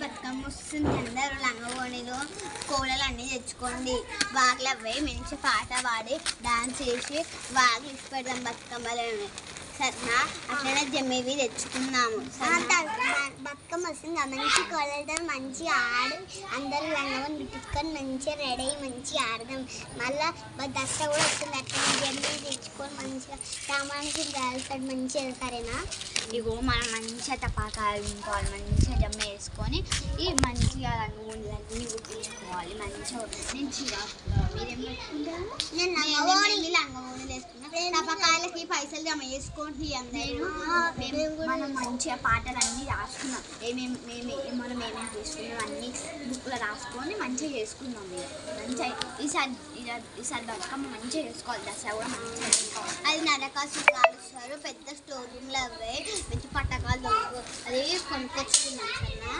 బతుకమ్మ వస్తుంది, అందరూ లంగవోణిలో కోలలు అన్నీ తెచ్చుకోండి. వాగులు అవ్వి మంచి పాట పాడి డాన్స్ చేసి వాగులు ఇచ్చి పెడదాం బతుకమ్మలని. సరేనా? అట్లనే జమ్మేవి తెచ్చుకున్నాము. బతుకమ్మ వస్తుంది, మంచి కోలలతో మంచిగా ఆడి అందరూ లంగవోని బిట్టుకొని మంచిగా రెడీ అయ్యి మంచిగా ఆడదాం. మళ్ళీ దసరా కూడా వస్తుంది, అట్లా జమ్మేవి తెచ్చుకొని మంచిగా సామానికి గాలిపడి మంచిగా. సరేనా? ఇగో మనం మంచిగా టపాకాయలు తింటావాలి, మంచిగా జమ్మ వేసుకొని ఈ మంచిగా రంగులన్నీ గుర్తించుకోవాలి. మంచిగా నేను చీర మీరేం పెట్టుకుంటారు? నేను లంగవోణులు వేసుకున్నాను. టపాకాయలకి పైసలు జమ వేసుకోండి అందరూ. మనం మంచిగా పాటలు రాసుకున్నాం, మనం ఏమేమి తీసుకున్నాం అన్నీ బుక్లో రాసుకొని మంచిగా చేసుకున్నాం. మంచిగా ఈసారి బతుకమ్మ మంచిగా చేసుకోవాలి. దసరా కూడా మంచిగా చేసుకోవాలి. అది నరకాసులు కాలుస్తారు, పెద్ద స్టోర్ రూమ్లో అవే మంచి పట్టకాలు అది కొనుక్కొచ్చుకున్నాం. సరేనా?